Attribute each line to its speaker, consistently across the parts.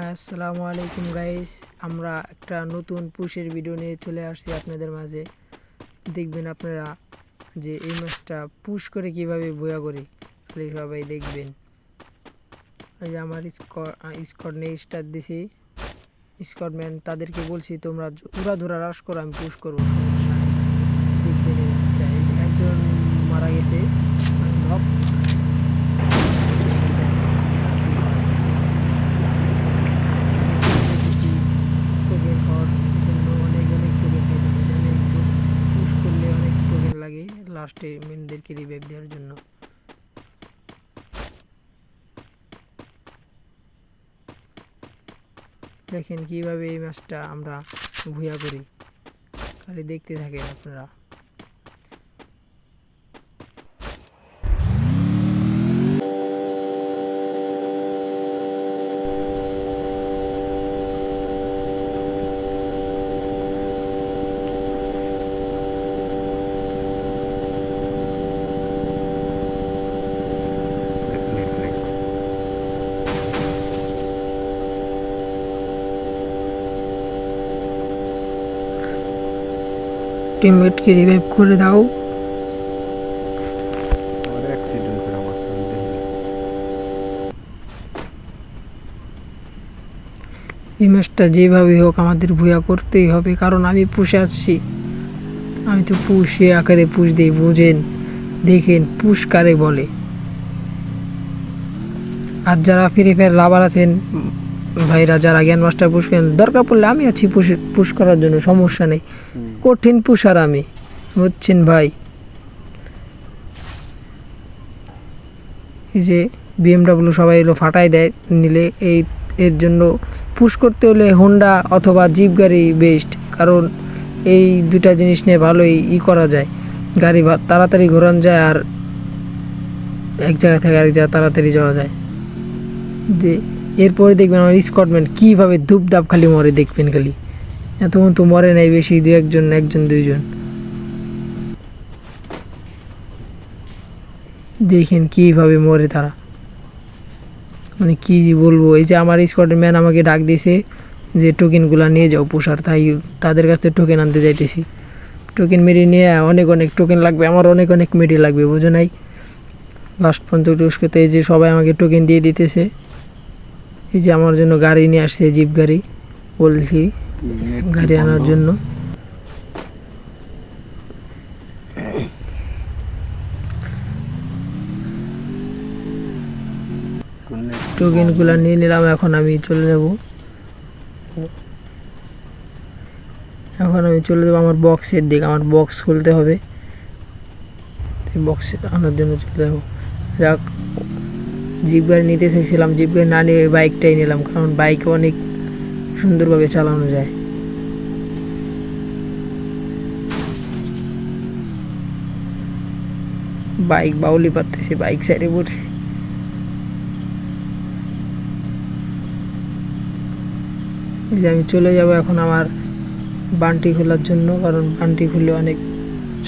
Speaker 1: আসসালামু আলাইকুম গাইস, আমরা একটা নতুন পুশের ভিডিও নিয়ে চলে আসছি আপনাদের মাঝে। দেখবেন আপনারা যে এই মাছটা পুশ করে কিভাবে বয়া করি, খালি সবাই দেখবেন। এই যে আমার স্কট নিয়ে স্টার্ট দিছি, স্কটম্যান তাদেরকে বলছি তোমরা উড়াধুরা রাশ করো, আমি পুশ করবো, সমস্যা নেই। দেখবেন এই মাছটা, এই যে একজন মারা গেছে, নক। টোকেন হওয়ার জন্য অনেক অনেক টোকেন পেয়ে যাবে, এখানে একটু পুশ করলে অনেক টোকেন লাগে লাস্টে মেনদেরকে রিভাইভ দেওয়ার জন্য। দেখেন কিভাবে এই ম্যাচটা আমরা ভুয়া করি, খালি দেখতে থাকেন আপনারা। টিমমেটকে রিভাইভ করে দাও। এই ম্যাচটা যেভাবে হোক আমাদের ভুয়া করতেই হবে, কারণ আমি পুষে আসছি। আমি তো পুষে আকারে পুষ দিই, বুঝেন। দেখেন পুষ কারে বলে। আর যারা ফ্রি ফায়ার লাভার আছেন ভাইরা, যারা জ্ঞান মাস্টার পুষ করেন, দরকার পড়লে আমি আছি পুশ করার জন্য, সমস্যা নেই। কঠিন পুষার আমি, বুঝছেন ভাই। এই যে BMW সবাই এলো ফাটাই দেয় নিলে, এর জন্য পুশ করতে হলে হোন্ডা অথবা জিপ গাড়ি বেস্ট, কারণ এই দুটা জিনিস নিয়ে ভালোই করা যায়। গাড়ি তাড়াতাড়ি ঘোরানো যায়, আর এক জায়গা থেকে আরেক জায়গায় তাড়াতাড়ি যাওয়া যায়। যে এরপরে দেখবেন আমার স্কটম্যান কীভাবে ধূপধাপ খালি মরে, দেখবেন খালি। এতক্ষণ তো মরে নাই বেশি, একজন দুইজন। দেখেন কীভাবে মরে তারা, মানে কী বলবো। এই যে আমার স্কোয়াডের ম্যান আমাকে ডাক দিয়েছে যে টোকেনগুলো নিয়ে যাও পোষার, তাই তাদের কাছ থেকে টোকেন আনতে যাইতেছি। টোকেন মেরে নিয়ে অনেক টোকেন লাগবে, আমার অনেক মেডি লাগবে, বুঝো নাই। লাস্ট পর্যন্ত ইউজ করতে এই যে সবাই আমাকে টোকেন দিয়ে দিতেছে। এই যে আমার জন্য গাড়ি নিয়ে আসছে, জিপ গাড়ি, বলছি গাড়ি আনার জন্য। টোকেনগুলো নিয়ে নিলাম, এখন আমি চলে যাব। আমার বক্সের দিকে, আমার বক্স খুলতে হবে, বক্স আনার জন্য চলে যাবো। যাক, জিপ গাড়ি নিতে চাইছিলাম, জিপ গাড়ি না নিয়ে বাইকটাই নিলাম, কারণ বাইকে অনেক সুন্দরভাবে চালানো যায়। বাইক বাউলি পারতেছি, বাইক সাইডে পড়ছে। যে আমি চলে যাব এখন আমার বান্টি খোলার জন্য, কারণ বান্টি খুললে অনেক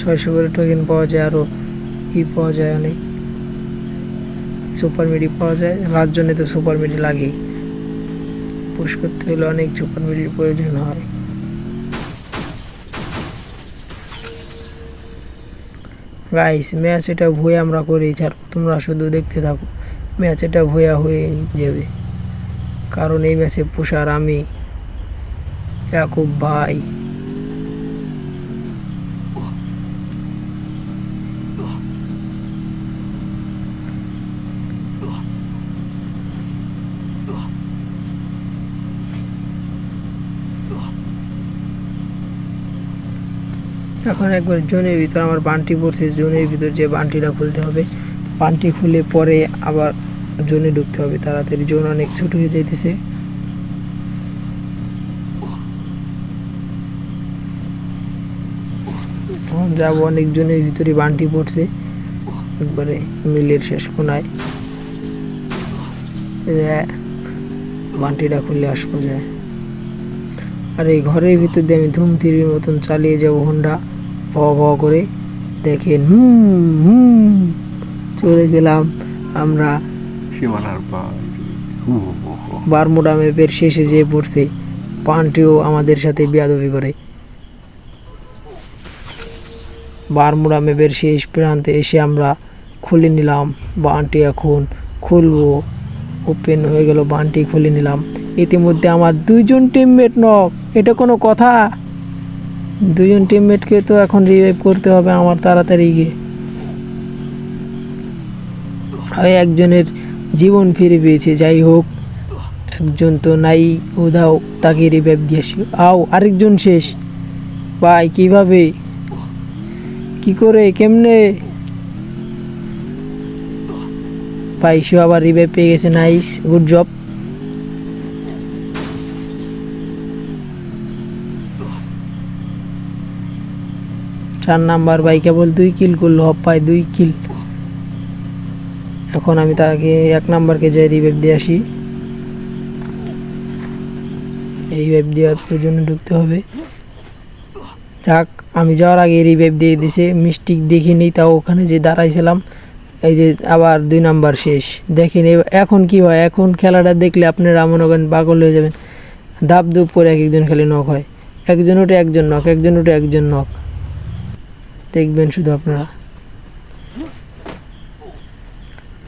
Speaker 1: 600 করে টোকেন পাওয়া যায়, আরও পাওয়া যায়, অনেক সুপার মিডি পাওয়া যায়। রাত জন্য তো সুপার মিডি লাগেই, পুশ করতে হলে অনেক সুপার মিডির প্রয়োজন হয়। গাইস, ম্যাচ এটা ভুয়া আমরা করি, ছাড়ো, তোমরা শুধু দেখতে থাকো। ম্যাচ এটা ভুয়া হয়ে যাবে, কারণ এই ম্যাচে পুষার আমি, ইয়াকুব ভাই। এখন একবার জোনের ভিতর আমার বান্টি পড়ছে, জোনের ভিতর যে বান্টিটা খুলতে হবে, বান্টি খুলে পরে আবার জোনে ঢুকতে হবে তাড়াতাড়ি, জোন অনেক ছোট হয়ে যাইতেছে। এখন যাবো, অনেক জনের ভিতরে বান্টি পড়ছে, একবারে মিলের শেষ কোনায়। বান্টিটা খুলে আসবো যায়, আর এই ঘরের ভিতর দিয়ে আমি ধুমতিরির মতন চালিয়ে যাবো হোন্ডা, ভ করে। দেখেন চলে গেলাম আমরা
Speaker 2: সীমানার পার।
Speaker 1: বারমুডা ম্যাপের শেষে যে পড়ছে, পান্টিও আমাদের সাথে বেয়াদবি করে। বারমুডা ম্যাপের শেষ প্রান্তে এসে আমরা খুলে নিলাম বানটি। এখন খুলবো, ওপেন হয়ে গেল, বানটি খুলে নিলাম। ইতিমধ্যে আমার 2জন টিমমেট নক। এটা কোনো কথা? 2জন টিমমেটকে তো এখন রিভাইভ করতে হবে আমার তাড়াতাড়ি গিয়ে। একজনের জীবন ফিরে পেয়েছে, যাই হোক, একজন তো নাই, উধাও, তাকে রিভাইভ দিয়ে আসি। আরেকজন শেষ। ভাই কিভাবে, কি করে, কেমনে? ভাই সে আবার রিভাইভ পেয়ে গেছে, নাইস, গুড জব। চার নাম্বার ভাই কেবল 2 কিল করলো, পায় 2 কিল। এখন আমি তাকে 1 নাম্বারকে যাই রিভাইভ দিয়ে আসি। এই রিভাইভ দেওয়ার জন্য ঢুকতে হবে। যাক, আমি যাওয়ার আগে রিভাইভ দিয়ে দিছে, মিস্টেক দেখিনি, তাও ওখানে যে দাঁড়াইছিলাম। এই যে আবার 2 নাম্বার শেষ। দেখেন এখন কি হয়, এখন খেলাটা দেখলে আপনারা মনে করেন পাগল হয়ে যাবেন। ধাপ ধুপ করে এক একজন খালি নক হয়, একজন উঠে একজন নক, একজন উঠে একজন নক। দেখবেন শুধু আপনারা,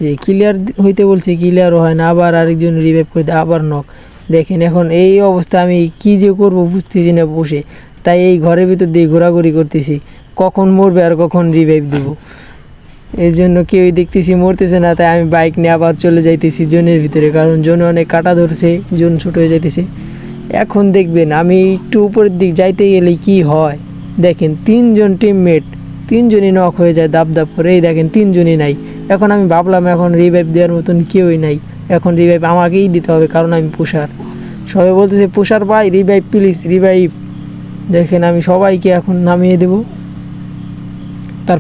Speaker 1: যে ক্লিয়ার হইতে বলছে, ক্লিয়ারও হয় না, আবার আরেকজন রিভাইভ করে দেয়, আবার নক। দেখেন এখন এই অবস্থা, আমি কি যে করবো বুঝতেছি না বসে। তাই এই ঘরের ভিতর দিয়ে ঘোরাঘুরি করতেছি, কখন মরবে আর কখন রিভাইভ দেবো। এই জন্য কেউই দেখতেছি মরতেছে না, তাই আমি বাইক নিয়ে আবার চলে যাইতেছি জোনের ভিতরে, কারণ জোনে অনেক কাটা ধরছে, জোন ছোট হয়ে যাইতেছে। এখন দেখবেন আমি একটু উপরের দিক যাইতে গেলে কি হয়, দেখেন 3জন টিমমেট, 3জনই নক হয়ে যায় দাপ দাপ করে। এই দেখেন 3জনই নাই। এখন আমি ভাবলাম এখন রিভাইভ দেওয়ার মতন কেউই নাই, এখন রিভাইভ আমাকেই দিতে হবে, কারণ আমি পুষার। সবাই বলতেছে পুষার ভাই রিভাইভ প্লিজ, রিভাইভ। দেখেন আমি সবাইকে এখন নামিয়ে দেব। তার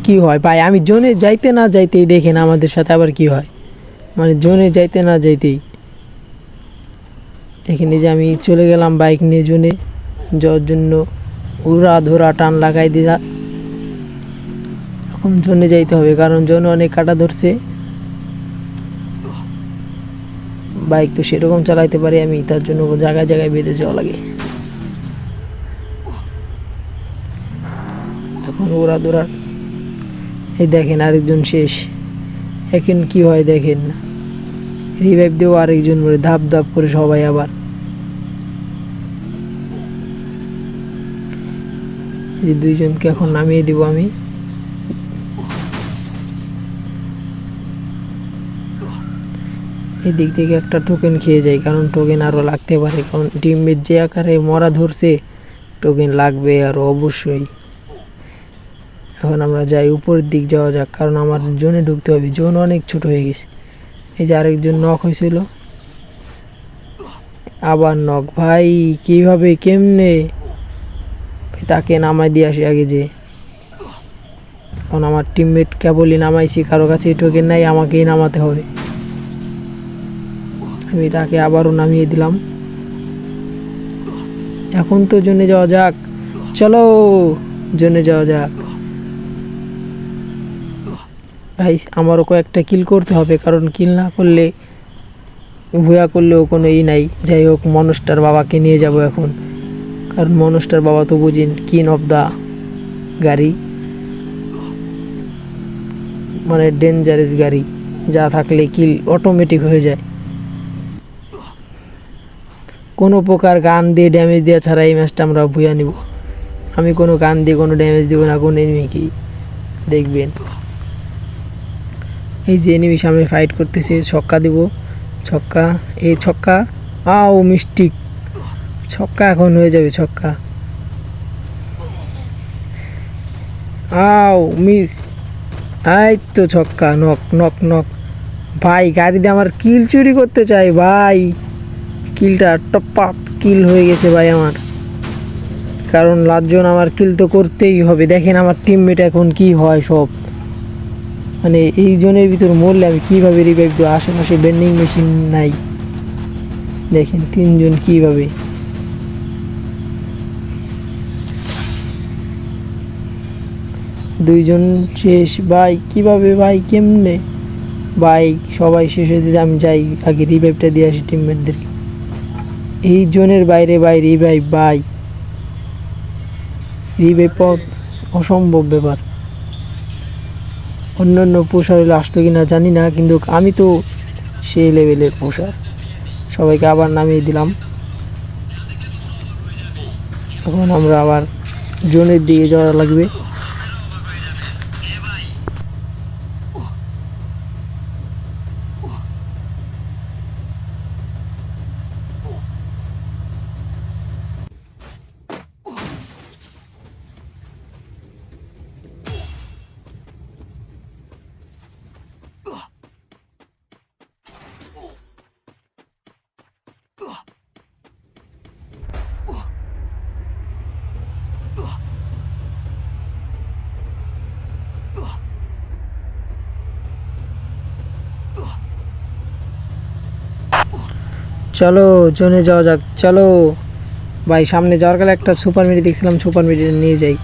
Speaker 1: কি হয় ভাই, আমি জোনে যাইতে না যাইতেই দেখেন আমাদের সাথে আবার কি হয়, মানে জোনে যাইতে না যাইতেই দেখেন এই যে আমি চলে গেলাম বাইক নিয়ে জোনে যাওয়ার জন্য, উড়া ধরা টান লাগাই দিয়া এখন জোনে যাইতে হবে, কারণ জোনে অনেক কাটা ধরছে। বাইক তো সেরকম চালাইতে পারি আমি, তার জন্য জায়গায় জায়গায় বেঁধে যাওয়া লাগে। এখন উড়া ধরা, এই দেখেন আরেকজন শেষ। এখন কি হয় দেখেন না, রিভাইভ দেবো, আরেকজন মরে, ধাপ ধাপ করে সবাই আবার। যে 2জনকে এখন নামিয়ে দিব আমি। এই দিক থেকে একটা টোকেন খেয়ে যাই, কারণ টোকেন আরও লাগতে পারে, কারণ টিমমেট যে আকারে মরা ধরছে, টোকেন লাগবে আরও অবশ্যই। এখন আমরা যাই, উপরের দিক যাওয়া যাক, কারণ আমার জোনে ঢুকতে হবে, জোন অনেক ছোট হয়ে গেছে। এই যে আরেকজন নক হয়েছিল, আবার নক। ভাই কিভাবে, কেমনে তাকে নামাই দিয়ে আসি আগে যে, কারণ আমার টিমমেট কেবলই নামাইছি, কারো কাছে টোকেন নাই, আমাকেই নামাতে হবে। আমি তাকে আবারও নামিয়ে দিলাম। এখন তো জোনে যাওয়া যাক, চলো জোনে যাওয়া যাক। ভাই আমারও কয়েকটা কিল করতে হবে, কারণ কিল না করলে, ভুয়া করলেও কোনো নাই। যাই হোক, মনস্টার বাবাকে নিয়ে যাব এখন, কারণ মনস্টার বাবা তো বুঝিন কিং অফ দা গাড়ি, মানে ডেঞ্জারাস গাড়ি, যা থাকলে কিল অটোমেটিক হয়ে যায়। কোনো প্রকার গান দিয়ে ড্যামেজ দেওয়া ছাড়া এই ম্যাচটা আমরা ভুয়া নিব। আমি কোনো গান দিয়ে কোনো ড্যামেজ দিব না কোনো এনিমিকেই, দেখবেন। এই যে এনিমি সামনে ফাইট করতেছে, ছক্কা দিব, ছক্কা, এই ছক্কা, মিস্টিক, ছক্কা এখন হয়ে যাবে, ছক্কা, মিস, এই তো ছক্কা, নক নক নক। ভাই গাড়ি দিয়ে আমার কিল চুরি করতে চাই ভাই, কিলটা টপ আপ কিল হয়ে গেছে ভাই আমার, কারণ লাস্টজন আমার কিল তো করতেই হবে। দেখেন আমার টিমমেট এখন কি হয় সব, মানে এই জোনের ভিতর মরলে আমি কীভাবে রিভাইভ দেবো, আশেপাশে বেন্ডিং মেশিন নাই। দেখেন 3জন কীভাবে, দুইজন শেষ ভাই, কিভাবে ভাই, কেমনে? ভাই সবাই শেষ হয়ে যেতে আমি যাই আগে রিভাইভটা দিয়ে আসি টিমমেটদেরকে। এই জোনের বাইরে ভাই রিভাইভ, ভাই রিভাইভ পাওয়া অসম্ভব ব্যাপার। অন্য অন্য পোষার হলে আসতো কিনা জানি না, কিন্তু আমি তো সেই লেভেলের পোষার। সবাইকে আবার নামিয়ে দিলাম। এখন আমরা আবার জোনের দিকে যাওয়া লাগবে। চলো জোনে যাওয়া যাক, চলো ভাই। সামনে যাওয়ার গেলে একটা সুপার মিডি দেখছিলাম, সুপার মিডি নিয়ে যাই।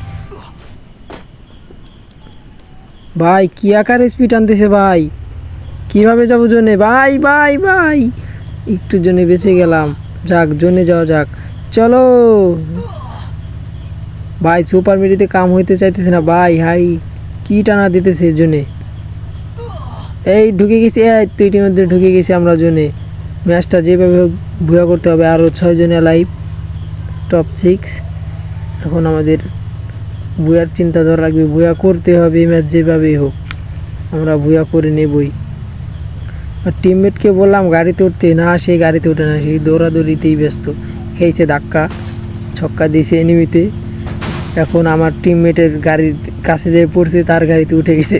Speaker 1: ভাই কি আকার স্পিড আনতেছে ভাই, কিভাবে যাবো জোনে? ভাই ভাই ভাই একটু জোনে বেঁচে গেলাম। যাক জোনে যাওয়া যাক, চলো ভাই। সুপার মিডিতে কাম হইতে চাইতেছে না ভাই, হাই কি টানা দিতেছে জোনে। এই ঢুকে গেছি, এই তো ইতিমধ্যে ঢুকে গেছি আমরা জোনে। ম্যাচটা যেভাবে হোক ভুয়া করতে হবে। আরও 6 জনে লাইভ, টপ 6। এখন আমাদের ভুয়ার চিন্তা ধরা লাগবে, ভুয়া করতে হবে এই ম্যাচ যেভাবেই হোক, আমরা ভুয়া করে নেবই। আর টিমমেটকে বললাম গাড়িতে উঠতে, না সেই গাড়িতে উঠে না, সেই দৌড়াদৌড়িতেই ব্যস্ত। খেয়েছে ধাক্কা, ছক্কা দিয়েছে এনিমিতে। এখন আমার টিমমেটের গাড়ির কাছে যেয়ে পড়ছে, তার গাড়িতে উঠে গেছে,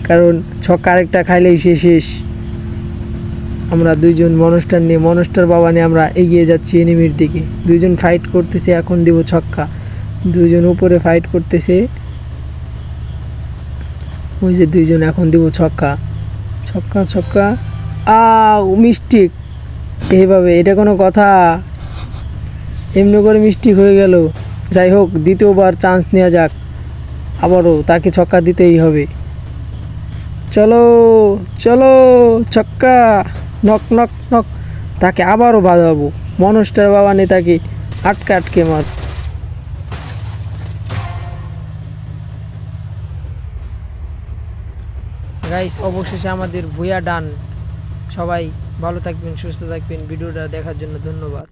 Speaker 1: কারণ ছক্কা আরেকটা খাইলেই সে শেষ। আমরা দুইজন মনস্টার নিয়ে, মনস্টার বাবা নিয়ে আমরা এগিয়ে যাচ্ছি এনিমির দিকে। দুইজন ফাইট করতেছে, এখন দিব ছক্কা। দুইজন উপরে ফাইট করতেছে, ওই যে দুইজন, এখন দিব ছক্কা। ছক্কা ছক্কা, মিস্টেক। এইভাবে এটা কোনো কথা? এমনি করে মিস্টেক হয়ে গেল। যাই হোক, দ্বিতীয়বার চান্স নেওয়া যাক, আবারও তাকে ছক্কা দিতেই হবে। চলো চলো, ছক্কা, নক নক নক। তাকে আবারও বাজাবো, মনস্টার বাবা নেই, তাকে আটকে আটকে মার। গাইস অবশেষে আমাদের ভুয়া ডান। সবাই ভালো থাকবেন, সুস্থ থাকবেন। ভিডিওটা দেখার জন্য ধন্যবাদ।